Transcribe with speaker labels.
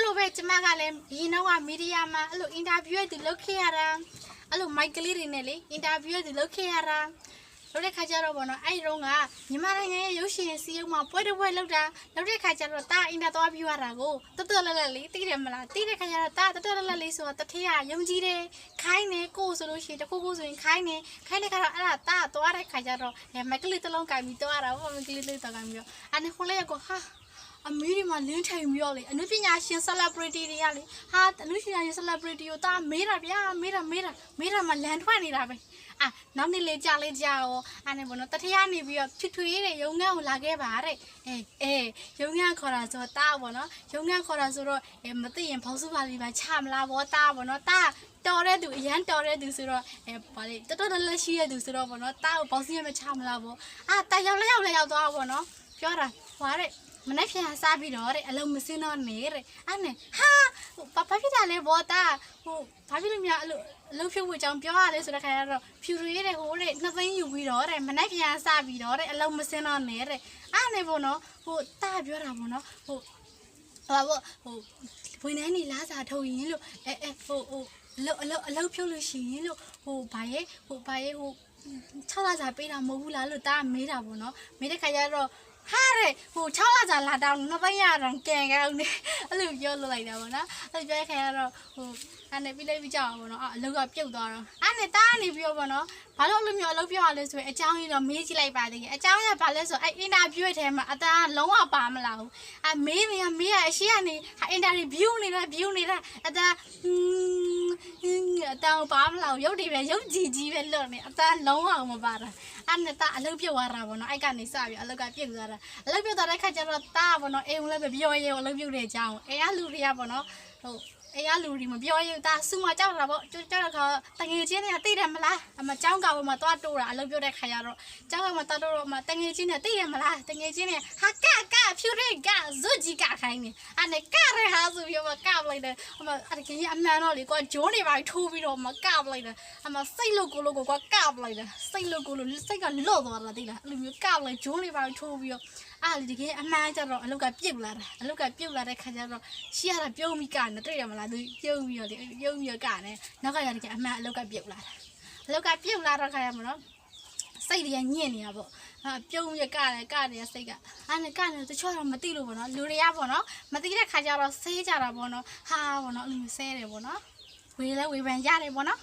Speaker 1: လိုပဲကျမကလည်းဒီနောက်ကမီဒီယာမှာအဲ့လိုအင်တာဗျူးရသူလုပ်ခဲ့ရတာအဲ့လိုမိုက်ကလေးတွေနဲ့လေအင်တာဗျူးရသူလုပ်ခဲ့ရတာလုပ်တဲ့ခါကျတော့ဗောနော်အဲ့ဒီတော့ကမြန်မာနိုင်ငံရဲ့ရုပ်ရှင်စီးရုံမှာပွဲတစ်ပွဲလုပ်တဲ့ခါကျတော့တာအင်တာသွားပြရတာကိုတော်တော်လက်လေးသိတယ်မလားသိတဲ့ခါကျတော့တာတော်တော်လက်လေးဆိုတော့တထေးကယုံကြည်တယ်ခိုင်းနေကိုဆိုလို့ရှိရင်တခုခုဆိုရင်ခိုင်းတဲ့ခါတော့အဲ့ဒါတာသွားတဲ့ခါကျတော့မိုက်ကလေးတစ်လုံးကင်ပြီးသွားတာဗောမိုက်ကလေးလေးတော့ကင်ပြီးတော့အဲ့ဒီခုလေးကဟာအမေဒီမှာလင်းထိုင်ပြီးတော့လေအနုပညာရှင် celebrity တွေကလေဟာအနုပညာရှင် celebrity ကိုတာမေးတာဗျာမေးတာမှလန်ထွက်နေတာပဲနောက်နေ့လေးကြာရောအဲ့နဲ့ဘောနော်တထရနေပြီးတော့ထွေတဲ့ရုံငန်းကိုလာခဲ့ပါတဲ့ရုံငန်းခေါ်တာဆိုတော့တာဘောနော်ရုံငန်းခေါ်တာဆိုတော့မသိရင်ဘောက်စုပါလေးပါချမလားဘောတာဘောနော်တာတော်တဲ့သူအရန်တော်တဲ့သူဆိုတော့ဗာလေတော်လက်ရှိတဲ့သူဆိုတော့ဘောနော်တာကိုဘောက်စုရမချမလားဘောတာရောက်သွားဘောနော်ပြောတာဟွာတဲ့မနေ့ပြန်စားပြီးတော့တဲ့အလုံးမစင်းတော့နေတဲ့အဲ့နဲ့ဟာဘာဖြစ်တာလဲဘောတာဟိုဘာဖြစ်လို့များအဲ့လိုအလုံးဖြုတ်ဝေကြောင်ပြောရလဲဆိုတဲ့ခါကျတော့ဖြူရွေးတဲ့ဟိုတဲ့နှစ်သိန်းယူပြီးတော့တဲ့မနေ့ပြန်စားပြီးတော့တဲ့အလုံးမစင်းတော့နေတဲ့အဲ့နဲ့ဘောနော်ဟိုတာပြောတာဘောနော်ဟိုဝင်နေနေလားစာထုတ်ရင်လို့အလုံးဖြုတ်လို့ရှိရင်လို့ဟိုဘာရဲ့6လစာပေးတာမဟုတ်ဘူးလားလို့တာမေးတာဘောနော်မေးတဲ့ခါကျတော့ဟာတဲ့ဟို6လကြာလာတောင်းနှစ်သိန်းရတော့ကဲကောင်းနေအဲ့လိုပြောလို့လိုက်တာပေါ့နော်အဲ့ပြောခဲ့ရတော့ဟိုအဲ့နဲ့ပြီးလိုက်ပြီးကြောက်ပါတော့အလုပ်ကပြုတ်သွားတော့အဲ့နဲ့တားနေပြီးတော့ပေါ့နော်ဘာလို့လိုမျိုးအလုပ်ပြောရလဲဆိုရင်အကြောင်းကြီးတော့မေးကြည့်လိုက်ပါသေးတယ်အကြောင်းရဘာလဲဆိုအဲ့အင်တာဗျူးရဲ့ထဲမှာအတန်းလုံးဝပါမလာဘူးမေးအရှိကနေအင်တာဗျူးနေတာအတန်းအတန်းပါမလာဘူးရုပ်ကြည့်ပဲလွတ်နေအတန်းလုံးဝမပါတာအဲ့နဲ့တာအလုပ်ပြုတ်သွားတာပေါ့နော်အဲ့ကနေစပြီးအလုပ်ကပြုတ်သွားတာအလုပ်ပြုတ်သွားတဲ့ခါကျတော့တာပေါ့နော်အိမ်လည်းမပြောရဲဘူးအလုပ်ပြုတ်တဲ့အကြောင်းအိမ်ကလူတွေကပေါ့နော်ဟိုအိမ်ကလူတွေမပြောရဲဘူးတာစူမကြောက်တာပေါ့ကြောက်တဲ့ခါတငယ်ချင်းတွေကသိတယ်မလားအမကျောင်းကပေါ်မှာသွားတိုးတာအလုပ်ပြုတ်တဲ့ခါကျတော့ကျောင်းကမှာသွားတိုးတော့မှတငယ်ချင်းတွေသိတယ်မလားတငယ်ချင်းတွေဟာကဖြူရဲကဇွတ်ကြီးကခိုင်းနေအဲ့နဲ့ကရဲဟာဆိုပြီးတော့ကပလိုက်တယ်အမအဲ့ဒီကြီးအမှန်တော့လေကွာဂျိုးနေပါထိုးပြီးတော့မကပလိုက်တယ်အမစိတ်လို့ကိုလို့ကွာကပလိုက်တယ်စိတ်လို့ကိုလို့စိတ်ကလော့သွားတာသိလားအဲ့လိုမျိုးကပလိုက်ဂျိုးနေပါထိုးပြီးတော့အဲ့ဒီတကယ်အမှန်ကျတော့အလုတ်ကပြုတ်လာတဲ့ခါကျတော့ရှီရတာပြုံးပြီးကနေတွေ့ရမလားသူပြုံးပြီးတော့ကနေနောက်ကရတကယ်အမှန်အလုတ်ကပြုတ်လာတော့ခါရမလို့စိတ်တွေကညစ်နေတာပေါ့ပြုံးပြီးကနေစိတ်ကအဲ့နဲ့ကနေတချို့တော့မသိလို့ပေါ့နော်လူတွေကပေါ့နော်မသိတဲ့ခါကျတော့ဆဲကြတာပေါ့နော်ဟာပေါ့နော်အဲ့လိုဆဲတယ်ပေါ့နော်ဝေပန်ရတယ်ပေါ့နော်